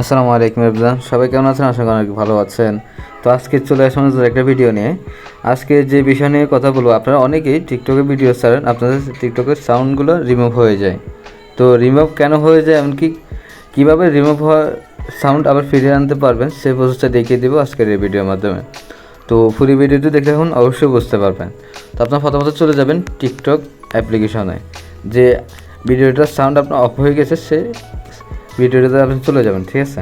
আসসালামু আলাইকুম এভরিওয়ান, সবাই কেমন আছেন? আশা করি অনেক ভালো আছেন। তো আজকে চলে আসলাম একটা ভিডিও নিয়ে। আজকে যে বিষয় নিয়ে কথা বলবো, আপনারা অনেকেই টিকটকে ভিডিও ছাড়েন, আপনাদের টিকটকের সাউন্ডগুলো রিমুভ হয়ে যায়। তো রিমুভ কেন হয়ে যায়, এমনকি কীভাবে রিমুভ হওয়া সাউন্ড আবার ফিরিয়ে আনতে পারবেন, সেই প্রসেসটা দেখিয়ে দেবো আজকের এই ভিডিওর মাধ্যমে। তো পুরো ভিডিওটি দেখে এখন অবশ্যই বুঝতে পারবেন। তো আপনার প্রথমত চলে যাবেন টিকটক অ্যাপ্লিকেশনে। যে ভিডিওটার সাউন্ড আপনার অফ হয়ে গেছে, সে ভিডিওটাতে আপনি চলে যাবেন, ঠিক আছে?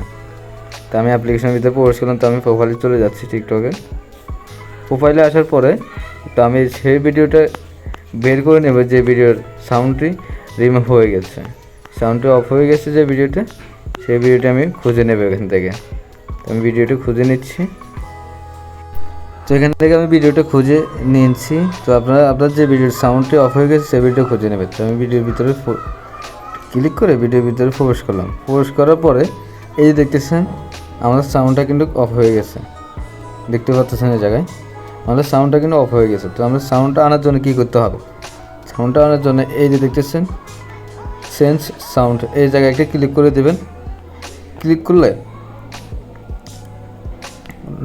তো আমি অ্যাপ্লিকেশনের ভিতরে প্রবেশ করলাম। তো আমি প্রোফাইলে চলে যাচ্ছি টিকটকে। প্রোফাইলে আসার পরে তো আমি সেই ভিডিওটা বের করে নেব, যে ভিডিওর সাউন্ডটি রিমুভ হয়ে গেছে, সাউন্ডটি অফ হয়ে গেছে যে ভিডিওটা, সেই ভিডিওটা আমি খুঁজে নেব এখান থেকে। তো আমি ভিডিওটা খুঁজে নিচ্ছি। তো এখান থেকে আমি ভিডিওটা খুঁজে নিয়েছি। তো আপনার যে ভিডিওর সাউন্ডটি অফ হয়ে গেছে সেই ভিডিও খুঁজে নেবেন। তো আমি ভিডিওর ভিতরে ক্লিক করে ভিডিওর ভিতরে প্রবেশ করলাম। প্রবেশ করার পরে এই যে দেখতেছেন, আমাদের সাউন্ডটা কিন্তু অফ হয়ে গেছে। দেখতে পাচ্ছেন এই জায়গায় আমাদের সাউন্ডটা কিন্তু অফ হয়ে গেছে। তো আমাদের সাউন্ডটা আনার জন্য কী করতে হবে? সাউন্ডটা আনার জন্য এই যে দেখতেছেন চেঞ্জ সাউন্ড, এই জায়গায় একটা ক্লিক করে দেবেন। ক্লিক করলে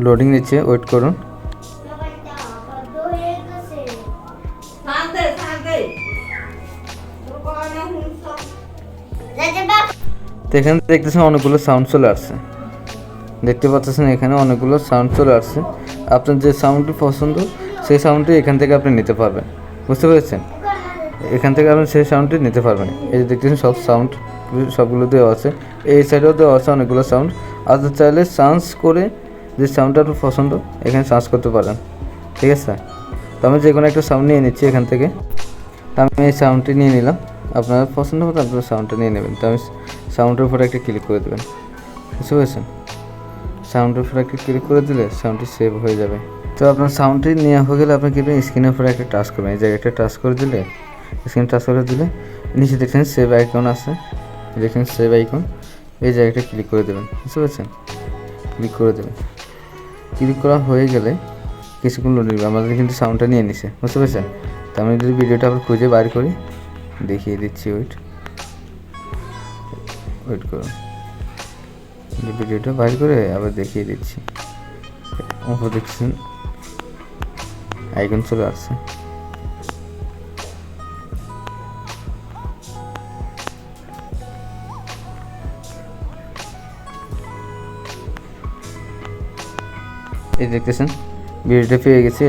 লোডিং নিচ্ছে, ওয়েট করুন। তো এখানে দেখতেছেন অনেকগুলো সাউন্ড চলে আসছে, দেখতে পাচ্ছেন এখানে অনেকগুলো সাউন্ড চলে আসছে। আপনার যে সাউন্ডটি পছন্দ সেই সাউন্ডটি এখান থেকে আপনি নিতে পারবেন, বুঝতে পেরেছেন? এখান থেকে আপনি সেই সাউন্ডটি নিতে পারবেন। এই যে দেখতেছেন সব সাউন্ড সবগুলো দেওয়া আছে, এই সাইডেও দেওয়া আছে অনেকগুলো সাউন্ড। আর চাইলে সার্চ করে যে সাউন্ডটা আপনার পছন্দ এখানে সার্চ করতে পারেন, ঠিক আছে? তো আমি যে কোনো একটা সাউন্ড নিয়ে নিচ্ছি এখান থেকে। তো আমি এই সাউন্ডটি নিয়ে নিলাম। আপনার পছন্দ মতো আপনার সাউন্ডটা নিয়ে নেবেন। তো আমি সাউন্ডের উপরে একটা ক্লিক করে দেবেন, বুঝতে পেরেছেন? সাউন্ডের উপরে একটা ক্লিক করে দিলে সাউন্ডটি সেভ হয়ে যাবে। তো আপনার সাউন্ডটি নেওয়া হয়ে গেলে আপনি কি স্ক্রিনের উপরে একটা টাচ করবেন। এই জায়গায় একটা টাচ করে দিলে, স্ক্রিন টাচ করে দিলে নিচে দেখছেন সেভ আইকন আছে, দেখছেন সেভ আইকন, এই জায়গাটা ক্লিক করে দেবেন, বুঝতে পেরেছেন? ক্লিক করে দেবেন। ক্লিক করা হয়ে গেলে কিছুক্ষণ লোড নেবে। আমাদের কিন্তু সাউন্ডটা নিয়ে নিছে, বুঝতে পেরেছেন? তো আমি যদি ভিডিওটা আবার খুঁজে বাইর করি, দেখিয়ে দিচ্ছি। ওয়েট করুন, ভিডিওটা বাইর করে আবার দেখিয়ে দিচ্ছি। ওপর দেখছেন আইকন চলে আসছে। এই দেখতেছেন ভিডিওটা পেয়ে গেছে,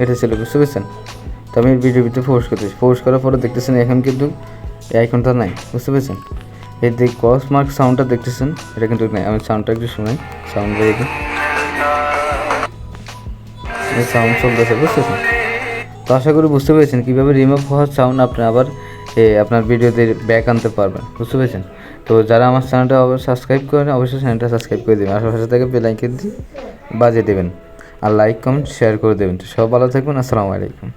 এটা ছিল, বুঝতে পেরেছেন? তো আমি ভিডিওর ভিতরে ফোর্স করার পরে দেখতেছেন এখন কিন্তু এই আইকনটা নাই, বুঝতে পেরেছেন? এই যে ক্রস মার্ক সাউন্ডটা দেখতেছেন, এটা কিন্তু নাই। আমি সাউন্ডটা একটু শোনাই, সাউন্ড রেখে এই সাউন্ড চলতেছে, বুঝতেছেন? তো আশা করি বুঝতে পেরেছেন কীভাবে রিমুভ হওয়ার সাউন্ড আপনি আবার আপনার ভিডিওতে ব্যাক আনতে পারবেন, বুঝতে পেরেছেন? তো যারা আমার চ্যানেলটা সাবস্ক্রাইব করেন, অবশ্যই চ্যানেলটা সাবস্ক্রাইব করে দেবেন, আশেপাশে থেকে বেল আইকন দিয়ে বাজিয়ে দেবেন, আর লাইক কমেন্ট শেয়ার করে দেবেন। তো সব ভালো থাকবেন। আসসালামু আলাইকুম।